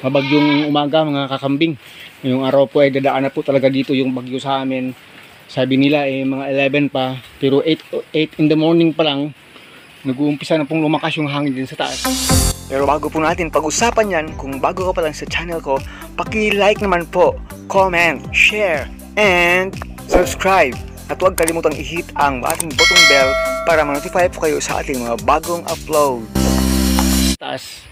Mabagyong umaga mga kakambing. Ngayong araw po ay dadaan na po talaga dito yung bagyo sa amin. Sabi nila mga 11 pa, pero 8 in the morning pa lang nag-uumpisa na pong lumakas yung hangin din sa taas. Pero bago po natin pag-usapan yan, kung bago ka pa lang sa channel ko, paki-like naman po, comment, share, and subscribe. At huwag kalimutang i-hit ang ating button bell para ma-notify po kayo sa ating mga bagong upload. Taas.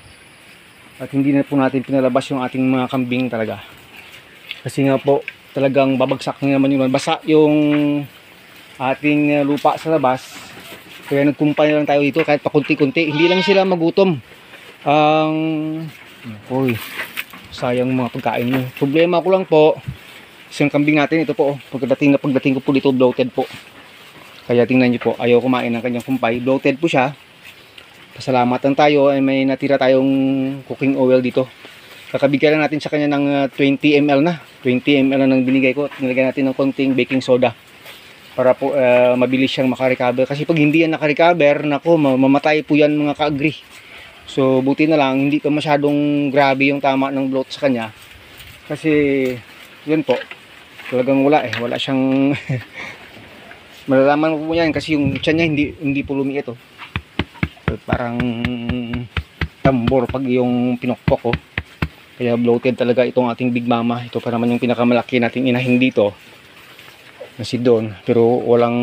At hindi na po natin pinalabas yung ating mga kambing talaga. Kasi nga po, talagang babagsak na naman yung basa yung ating lupa sa labas. Kaya nagkumpay na lang tayo dito kahit pakunti-kunti. Hindi lang sila magutom. Sayang mga pagkain nyo. Problema ko lang po, isang kambing natin, ito po, pagdating ko po dito, bloated po. Kaya tingnan nyo po, ayaw kumain ng kanyang kumpay. Bloated po siya. Pasalamatan tayo ay may natira tayong cooking oil dito. Kakabigyan lang natin sa kanya ng 20 ml na. 20 ml na nang binigay ko. Nilagyan natin ng konting baking soda para po mabilis siyang makarecover. Kasi pag hindi yan nakarecover, nako, mamatay po yan mga ka-agri. So buti na lang hindi pa masyadong grabe yung tama ng bloat sa kanya. Kasi yun po, talagang wala siyang malalaman po yan kasi yung tiyan niya hindi po lumiit oh. Parang tambor pag yung pinokpok ko. Kaya bloated talaga itong ating Big Mama. Ito pa naman yung pinakamalaki nating inahin dito na si Don, pero walang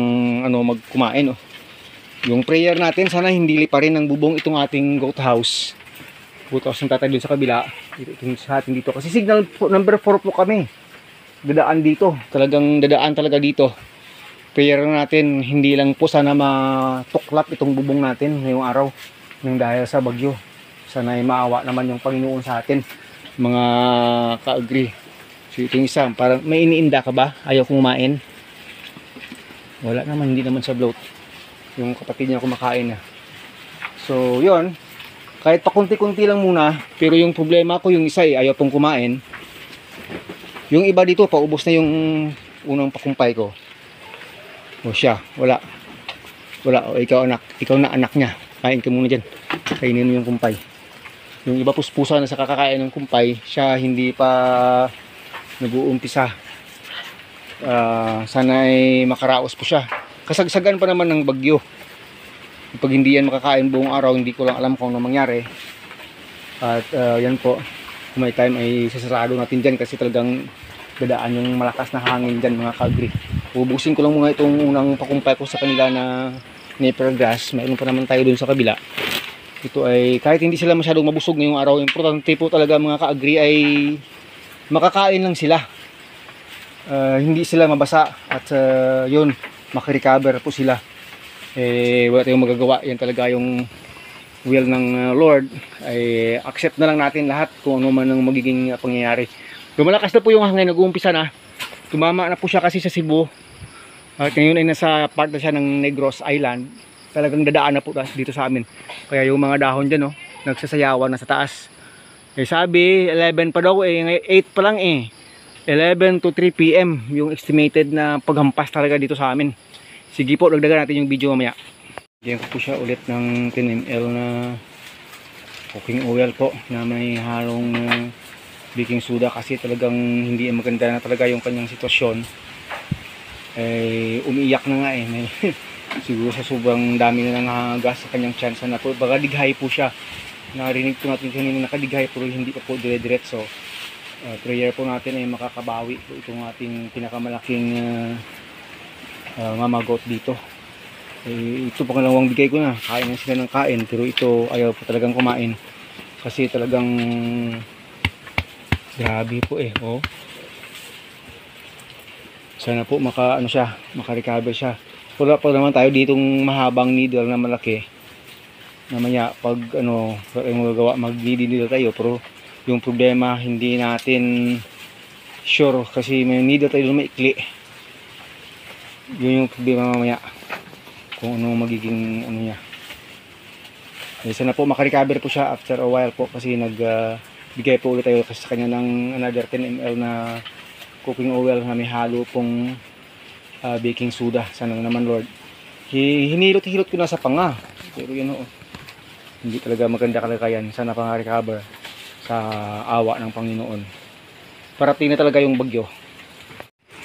magkumain oh. Yung prayer natin, sana hindi liparin ng bubong itong ating goat house ng tatay dun sa kabila. Itong sa atin dito kasi signal number 4 po kami. Dadaan dito, talagang dadaan talaga dito. Prayer natin, hindi lang po sana matuklap itong bubong natin ngayong araw ng dahil sa bagyo. Sana ay maawa naman yung Panginoon sa atin, mga ka-agri. So itong isa, parang may iniinda ka ba? Ayaw kumain? Wala naman, hindi naman sa bloat. Yung kapatid niya kumakain na. So yun, kahit pakunti-kunti lang muna, pero yung problema ko yung isa ayaw pong kumain. Yung iba dito, paubos na yung unang pakumpay ko. O siya, wala. O ikaw na anak niya. Kain ka muna dyan. Kainin mo yung kumpay. Yung iba puspusa na sa kakakain ng kumpay, siya hindi pa nag-uumpisa. Sana ay makaraos po siya. Kasagsagan pa naman ng bagyo. Pag hindi yan makakain buong araw, hindi ko lang alam kung ano mangyari. At yan po, kung may time ay sasarado natin dyan kasi talagang dadaan yung malakas na hangin dyan mga ka-agri. Ubusin ko lang muna itong unang pakumpay ko sa kanila na napier grass. Mayroon pa naman tayo dun sa kabila. Ito ay kahit hindi sila masyadong mabusog ngayong araw, importante po talaga mga ka-agri ay makakain lang sila. Hindi sila mabasa at yun, makarecover po sila. Wala tayong magagawa. Yan talaga yung will ng Lord. Ay accept na lang natin lahat kung ano man ang magiging pangyayari. Lumalakas na po yung hangin, nag-uumpisa na. Tumama na po siya kasi sa Cebu. At ngayon ay nasa part na siya ng Negros Island. Talagang dadaan na po dito sa amin. Kaya yung mga dahon dyan nagsasayawan na sa taas. Sabi 11 pa daw 8 pa lang 11 to 3 PM yung estimated na paghampas talaga dito sa amin. Sige po, dagdagan natin yung video mamaya. Diyan ko po siya ulit ng 10 ml na cooking oil po na may halong baking soda kasi talagang hindi maganda na talaga yung kanyang sitwasyon. Umiiyak na nga may siguro sa sobrang dami na nangangagas sa kanyang chance na po. Baka dighay po siya. Narinig po natin kanina nakadighay pero hindi pa po dire-diretso. Prayer po natin ay makakabawi po itong ating pinakamalaking mamagot dito. Ito pangalawang bigay ko na. Kain na sila ng kain pero ito ayaw po talagang kumain. Kasi talagang grabe po sana po maka-recover siya. Wala pa naman tayo ditong mahabang needle na malaki. Namaya pag magagawa mag-needle tayo pero yung problema hindi natin sure kasi may needle tayo na maikli. Yun yung problema mamaya kung ano magiging niya. Sana po maka-recover po siya after a while po kasi bigay po ulit tayo kasi sa kanya ng another 10 ml na cooking oil na may halo pong baking soda. Sana naman Lord. Hinilot ko na sa panga. Pero yun hindi talaga maganda kalagayan. Sana pang recover. sa awa ng Panginoon. Parating na talaga yung bagyo.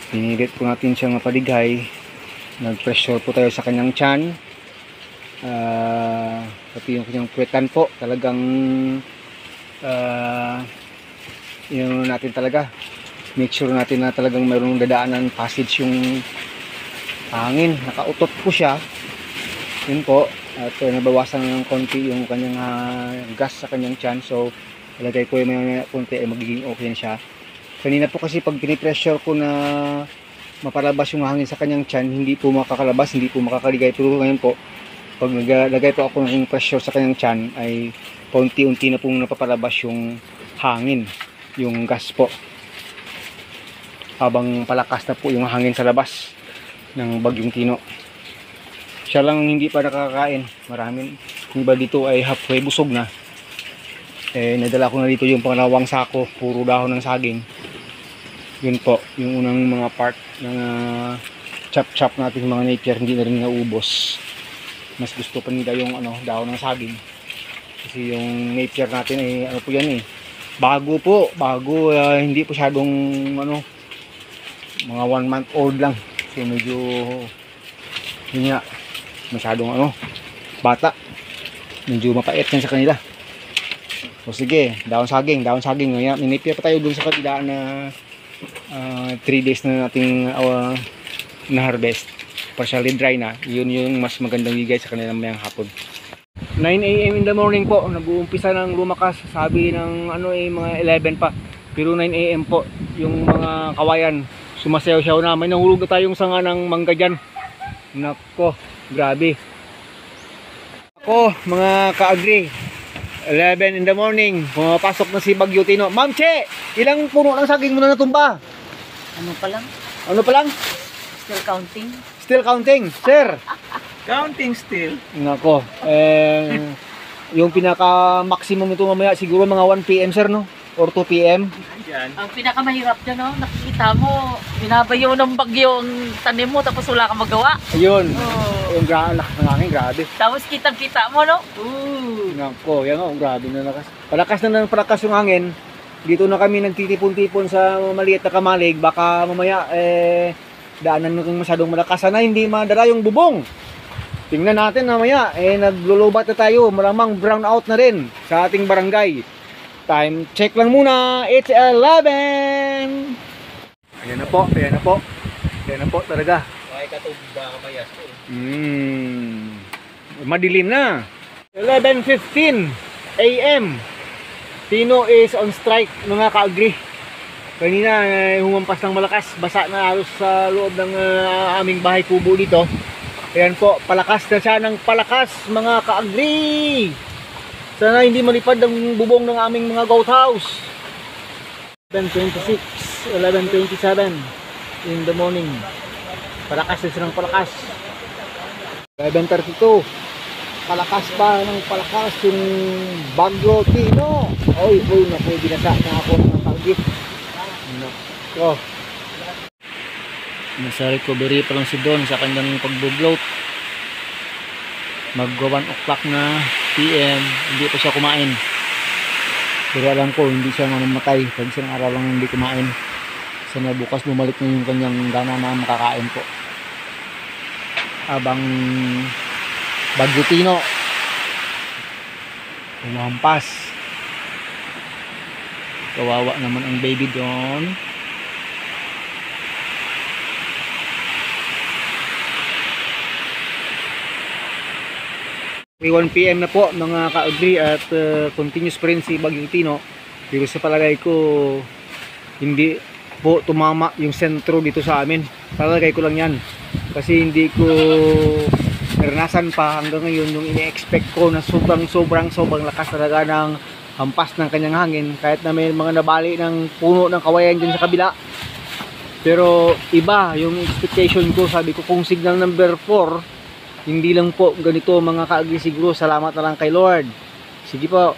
Pinilit po natin siyang mapaligay. Nag-pressure po tayo sa kanyang tiyan. Pati yung kanyang puwetan po. Talagang yun natin talaga. Make sure natin na talagang mayroong dadaanan passage yung hangin. Nakautot po siya. Yun po. At nabawasan ng konti yung kanyang gas sa kanyang tiyan. So, ilagay ko yung may konti ay magiging okay na siya. Kanina po kasi pag pinipressure ko na mapalabas yung hangin sa kanyang tiyan, hindi po makakalabas, hindi po makakaligay. Pero ngayon po, pag naglagay po ako ng pressure sa kanyang tiyan, ay paunti-unti na pong napapalabas yung hangin, yung gas po. Habang palakas na po yung hangin sa labas ng Bagyong Tino. Siya lang hindi pa nakakain. Maraming iba dito ay halfway busog na. Nadala ko na dito yung pangalawang sako, puro dahon ng saging. Yun po, yung unang mga part ng chop-chop natin mga napier, hindi na rin naubos. Mas gusto pa nila yung dahon ng saging. Kasi yung napier natin ay po yan bago po, hindi po masyadong mga 1 month old lang. Kasi medyo yun nga, masyadong bata. Medyo mapait yan sa kanila. So sige, dahon saging. Ngayon, ninipia pa tayo dun sa kanila na 3 days na nating na-harvest. Partially dry na. Yun yung mas magandang bigay sa kanila mayang hapon. 9 AM in the morning po, nag-uumpisa ng lumakas. Sabi ng mga 11 pa. Pero 9 AM po, yung mga kawayan, sumasayaw-sayaw na. May nahulog na tayong sanga ng mangga dyan. Nako, grabe. Ako, mga ka-agri, 11 in the morning, pumapasok na si Bagyo Tino. Ma'am Che, ilang puno ng saging mo na natumba? Ano pa lang? Ano pa lang? Still counting? Still counting, sir. Counting still. Nako, yung pinaka-maximum nito mamaya siguro mga 1 PM, sir, no? Or 2 PM. Yan. Ang pinakamahirap dyan, no? Nakikita mo, binabayo ng bagyo ang tanim mo tapos wala kang magawa. Ayun, Oh. yung lakas ng hangin, grabe. Tapos kitang-kita mo, no? Nako, yan o, grabe na lakas. Palakas yung hangin. Dito na kami nagtitipon-tipon sa maliit na kamalig. Baka mamaya, daanan nung masyadong malakas. Sana hindi madala yung bubong. Tingnan natin mamaya, naglulubat na tayo. Malamang brown out na rin sa ating barangay. Time check lang muna, it's 11. Ayan na po talaga. Ay katugba kamayas ko. Madilim na. 11:15 AM. Tino is on strike, mga ka-agri. Kanina humampas ng malakas, basa na halos sa loob ng aming bahay kubo dito. Ayan po, palakas na siya ng palakas, mga ka-agri. Sana hindi malipad ang bubong ng aming mga goat house. 11:26, 11:27 in the morning. Palakas na siya ng palakas. 11:32. Palakas pa ng palakas yung Bagyo Tino. Oy, naku, binasa na ako ng target. Nako. Nasa recovery pa lang si Don sa kanyang pag-bloat. Mag 1 o'clock na PM, hindi pa siya kumain. Pero alam ko, hindi siya mamamatay pag isang araw lang hindi kumain. Sana bukas bumalik na yung kanyang gana na makakain po. Abang Bagyo Tino umampas. Kawawa naman ang baby doon. May 1 PM na po mga ka-agri at continuous pa rin si Bagyo Tino. Pero sa palagay ko hindi po tumama yung sentro dito sa amin. Palagay ko lang yan. Kasi hindi ko naranasan pa hanggang ngayon yung ini-expect ko na sobrang lakas talaga ng hampas ng kanyang hangin. Kahit na may mga nabali ng puno ng kawayan dyan sa kabila. Pero iba yung expectation ko. Sabi ko kung signal number 4, hindi lang po ganito mga ka-agri, siguro salamat na lang kay Lord. Sige po.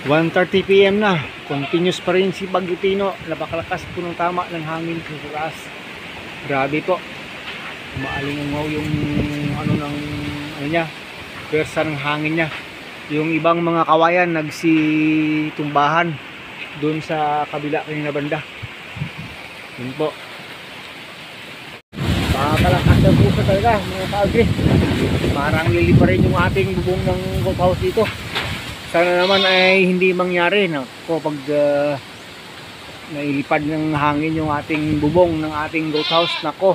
1:30 PM na. Continuous pa rin si Bagyo Tino. Napakalakas po ng tama ng hangin sa taas. Grabe po. Umaalingaw yung niya, pwersa ng hangin niya. Yung ibang mga kawayan nagsitumbahan doon sa kabila kanina banda. Yun po. Makakalakas na puso talaga mga kaagri. Parang lilipa rin yung ating bubong ng goat house dito. Sana naman ay hindi mangyari no? Pag nailipad ng hangin yung ating bubong ng ating goat house. Nako,